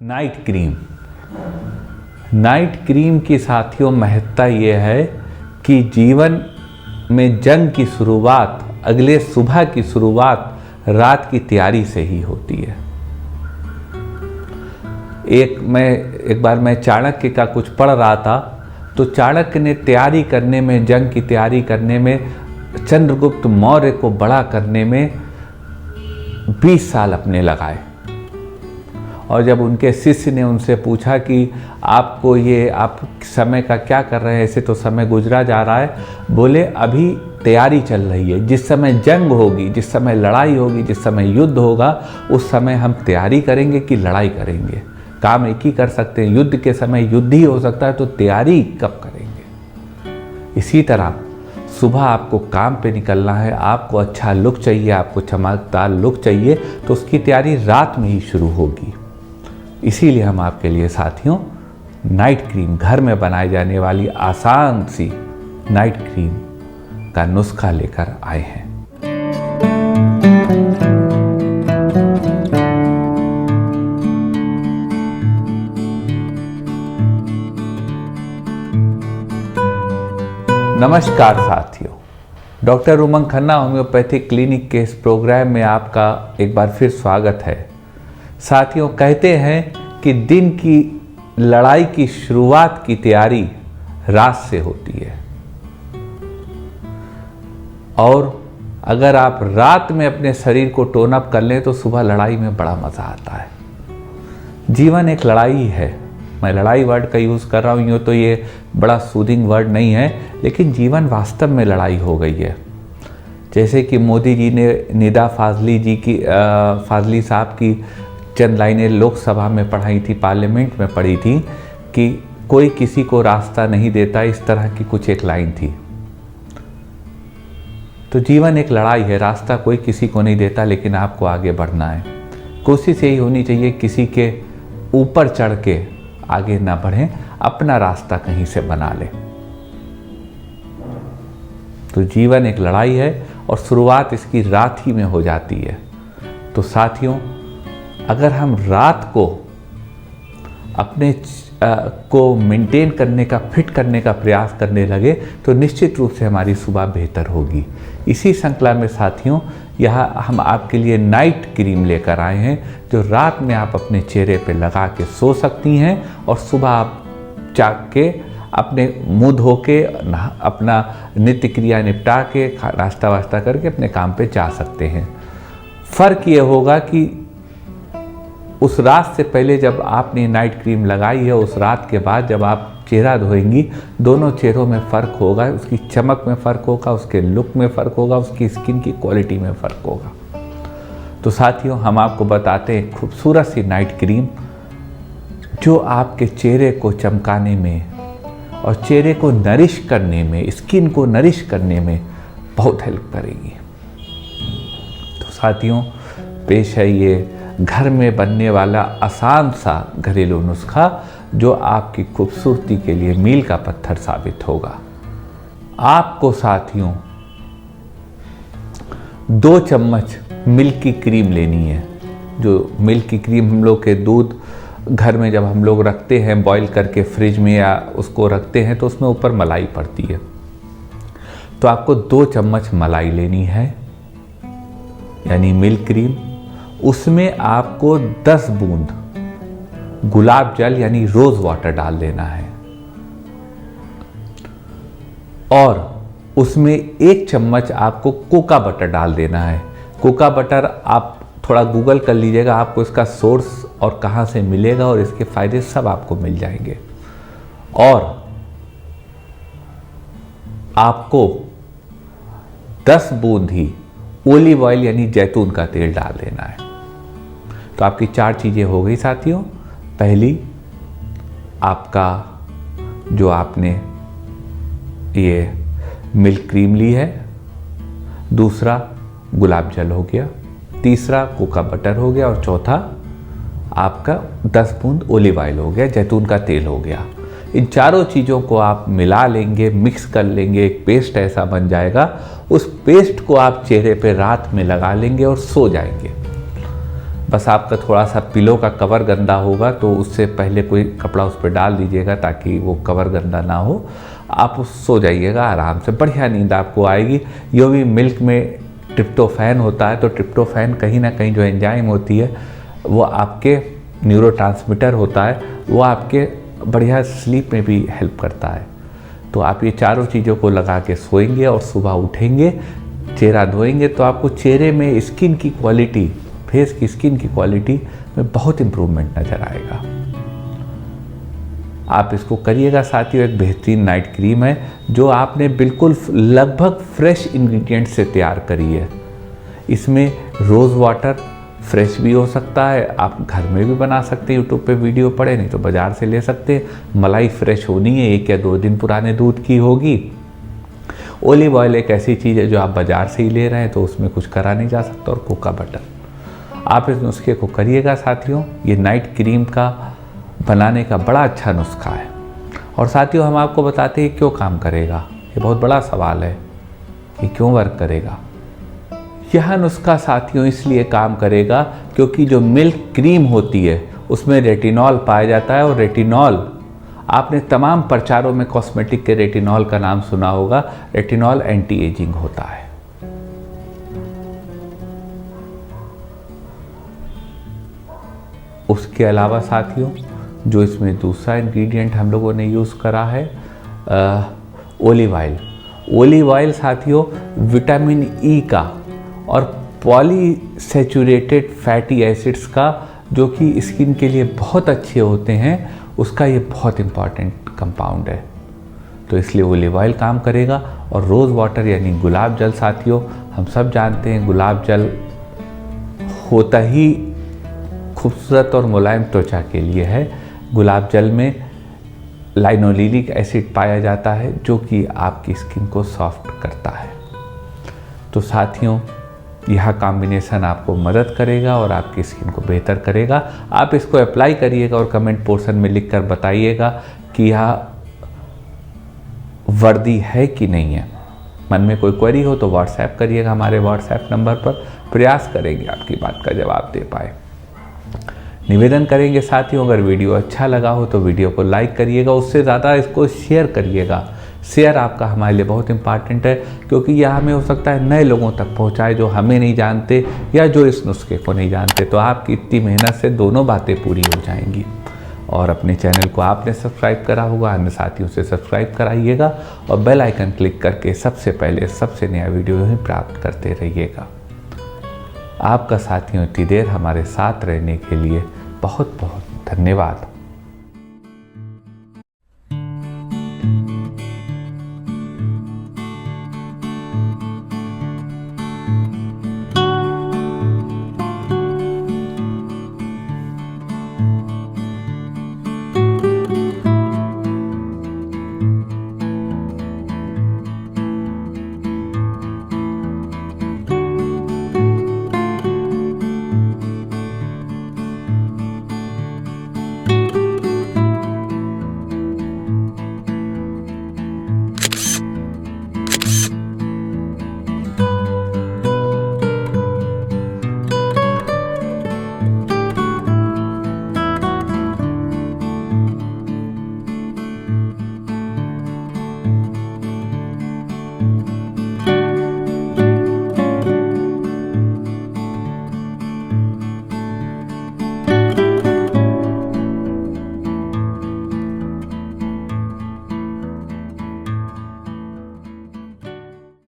Night cream की साथियों महत्ता ये है कि जीवन में जंग की शुरुआत, अगले सुबह की शुरुआत रात की तैयारी से ही होती है। एक बार मैं चाणक्य का कुछ पढ़ रहा था, तो चाणक्य ने तैयारी करने में, जंग की तैयारी करने में, चंद्रगुप्त मौर्य को बड़ा करने में 20 साल अपने लगाए। और जब उनके शिष्य ने उनसे पूछा कि आपको ये, आप समय का क्या कर रहे हैं, ऐसे तो समय गुजरा जा रहा है। बोले अभी तैयारी चल रही है, जिस समय जंग होगी, जिस समय लड़ाई होगी, जिस समय युद्ध होगा, उस समय हम तैयारी करेंगे कि लड़ाई करेंगे। काम एक ही कर सकते हैं, युद्ध के समय युद्ध ही हो सकता है, तो तैयारी कब करेंगे। इसी तरह सुबह आपको काम पे निकलना है, आपको अच्छा लुक चाहिए, आपको चमकदार लुक चाहिए, तो उसकी तैयारी रात में ही शुरू होगी। इसीलिए हम आपके लिए साथियों नाइट क्रीम, घर में बनाई जाने वाली आसान सी नाइट क्रीम का नुस्खा लेकर आए हैं। नमस्कार साथियों, डॉक्टर उमंग खन्ना होम्योपैथिक क्लिनिक के इस प्रोग्राम में आपका एक बार फिर स्वागत है। साथियों, कहते हैं कि दिन की लड़ाई की शुरुआत की तैयारी रात से होती है, और अगर आप रात में अपने शरीर को टोन अप कर लें तो सुबह लड़ाई में बड़ा मज़ा आता है। जीवन एक लड़ाई है। मैं लड़ाई वर्ड का यूज़ कर रहा हूँ, यूँ तो ये बड़ा सूदिंग वर्ड नहीं है, लेकिन जीवन वास्तव में लड़ाई हो गई है। जैसे कि मोदी जी ने निदा फाजली जी की, फाजली साहब की चंद लाइनें लोकसभा में पढ़ाई थी, पार्लियामेंट में पढ़ी थी कि कोई किसी को रास्ता नहीं देता, इस तरह की कुछ एक लाइन थी। तो जीवन एक लड़ाई है, रास्ता कोई किसी को नहीं देता, लेकिन आपको आगे बढ़ना है। कोशिश यही होनी चाहिए किसी के ऊपर चढ़ के आगे ना बढ़ें, अपना रास्ता कहीं से बना लें। तो जीवन एक लड़ाई है और शुरुआत इसकी रात ही में हो जाती है। तो साथियों, अगर हम रात को अपने को मेंटेन करने का, फिट करने का प्रयास करने लगे, तो निश्चित रूप से हमारी सुबह बेहतर होगी। इसी श्रृंखला में साथियों, यहाँ हम आपके लिए नाइट क्रीम लेकर आए हैं, जो रात में आप अपने चेहरे पे लगा के सो सकती हैं, और सुबह आप जाग के अपने मुँह धो के, अपना नित्य क्रिया निपटा के, नाश्ता वाश्ता करके अपने काम पे जा सकते हैं। फ़र्क ये होगा कि उस रात से पहले जब आपने नाइट क्रीम लगाई है, उस रात के बाद जब आप चेहरा धोएंगी, दोनों चेहरों में फ़र्क होगा। उसकी चमक में फ़र्क होगा, उसके लुक में फ़र्क होगा, उसकी स्किन की क्वालिटी में फ़र्क होगा। तो साथियों, हम आपको बताते हैं खूबसूरत सी नाइट क्रीम, जो आपके चेहरे को चमकाने में और चेहरे को नरिश करने में, स्किन को नरिश करने में बहुत हेल्प करेगी। तो साथियों, पेश है ये घर में बनने वाला आसान सा घरेलू नुस्खा, जो आपकी खूबसूरती के लिए मील का पत्थर साबित होगा। आपको साथियों 2 चम्मच मिल्क की क्रीम लेनी है। जो मिल्क की क्रीम हम लोग के दूध घर में जब हम लोग रखते हैं बॉईल करके फ्रिज में, या उसको रखते हैं, तो उसमें ऊपर मलाई पड़ती है। तो आपको 2 चम्मच मलाई लेनी है, यानी मिल्क क्रीम। उसमें आपको 10 बूंद गुलाब जल यानी रोज वाटर डाल देना है, और उसमें 1 चम्मच आपको कोका बटर डाल देना है। कोका बटर आप थोड़ा गूगल कर लीजिएगा, आपको इसका सोर्स और कहाँ से मिलेगा, और इसके फायदे सब आपको मिल जाएंगे। और आपको 10 बूंद ही ओलिव ऑयल यानी जैतून का तेल डाल देना है। तो आपकी 4 चीज़ें हो गई साथियों। पहली, आपका जो आपने ये मिल्क क्रीम ली है। दूसरा, गुलाब जल हो गया। तीसरा, कोका बटर हो गया। और चौथा, आपका 10 बूंद ओलिव ऑयल हो गया, जैतून का तेल हो गया। इन चारों चीज़ों को आप मिला लेंगे, मिक्स कर लेंगे, एक पेस्ट ऐसा बन जाएगा। उस पेस्ट को आप चेहरे पे रात में लगा लेंगे और सो जाएंगे। बस आपका थोड़ा सा पिलो का कवर गंदा होगा तो उससे पहले कोई कपड़ा उस पर डाल दीजिएगा ताकि वो कवर गंदा ना हो। आप सो जाइएगा आराम से, बढ़िया नींद आपको आएगी। यो भी मिल्क में ट्रिप्टोफैन होता है, तो ट्रिप्टोफैन कहीं ना कहीं जो एंजाइम होती है वो आपके न्यूरोट्रांसमीटर होता है, वो आपके बढ़िया स्लीप में भी हेल्प करता है। तो आप ये चारों चीज़ों को लगा के सोएंगे और सुबह उठेंगे, चेहरा धोएंगे तो आपको चेहरे में स्किन की क्वालिटी, फेस की स्किन की क्वालिटी में बहुत इम्प्रूवमेंट नज़र आएगा। आप इसको करिएगा साथियों। एक बेहतरीन नाइट क्रीम है जो आपने बिल्कुल लगभग फ्रेश इंग्रेडिएंट से तैयार करी है। इसमें रोज़ वाटर फ्रेश भी हो सकता है, आप घर में भी बना सकते हैं, यूट्यूब पे वीडियो पड़े, नहीं तो बाज़ार से ले सकते हैं। मलाई फ्रेश होनी है, 1 या 2 दिन पुराने दूध की होगी। ओलिव ऑयल एक ऐसी चीज़ है जो आप बाज़ार से ही ले रहे हैं तो उसमें कुछ करा नहीं जा सकता। और कोका बटर, आप इस नुस्खे को करिएगा साथियों। ये नाइट क्रीम का बनाने का बड़ा अच्छा नुस्खा है। और साथियों हम आपको बताते हैं क्यों काम करेगा। ये बहुत बड़ा सवाल है कि क्यों वर्क करेगा। यह नुस्खा साथियों इसलिए काम करेगा क्योंकि जो मिल्क क्रीम होती है उसमें रेटिनॉल पाया जाता है। और रेटिनॉल, आपने तमाम प्रचारों में कॉस्मेटिक के रेटिनॉल का नाम सुना होगा। रेटिनॉल एंटी एजिंग होता है। उसके अलावा साथियों जो इसमें दूसरा इंग्रेडिएंट हम लोगों ने यूज़ करा है ओलिव ऑयल। ओलिव ऑयल साथियों विटामिन ई का और पॉलीसैचुरेटेड फैटी एसिड्स का, जो कि स्किन के लिए बहुत अच्छे होते हैं, उसका ये बहुत इम्पॉर्टेंट कंपाउंड है। तो इसलिए ओलिव ऑयल काम करेगा। और रोज़ वाटर यानी गुलाब जल साथियों, हम सब जानते हैं गुलाब जल होता ही खूबसूरत और मुलायम त्वचा के लिए है। गुलाब जल में लाइनोलिक एसिड पाया जाता है जो कि आपकी स्किन को सॉफ्ट करता है। तो साथियों यह कॉम्बिनेशन आपको मदद करेगा और आपकी स्किन को बेहतर करेगा। आप इसको अप्लाई करिएगा और कमेंट पोर्शन में लिखकर बताइएगा कि यह वर्दी है कि नहीं है। मन में कोई क्वेरी हो तो व्हाट्सएप करिएगा हमारे व्हाट्सएप नंबर पर, प्रयास करेंगे आपकी बात का जवाब दे पाए। निवेदन करेंगे साथियों अगर वीडियो अच्छा लगा हो तो वीडियो को लाइक करिएगा, उससे ज़्यादा इसको शेयर करिएगा। शेयर आपका हमारे लिए बहुत इंपॉर्टेंट है क्योंकि यह हमें हो सकता है नए लोगों तक पहुंचाए जो हमें नहीं जानते या जो इस नुस्खे को नहीं जानते। तो आपकी इतनी मेहनत से दोनों बातें पूरी हो जाएंगी। और अपने चैनल को आपने सब्सक्राइब करा होगा, अन्य साथियों से सब्सक्राइब कराइएगा और बेल आइकन क्लिक करके सबसे पहले सबसे नया वीडियो ही प्राप्त करते रहिएगा। आपका साथियों इतनी देर हमारे साथ रहने के लिए बहुत बहुत धन्यवाद।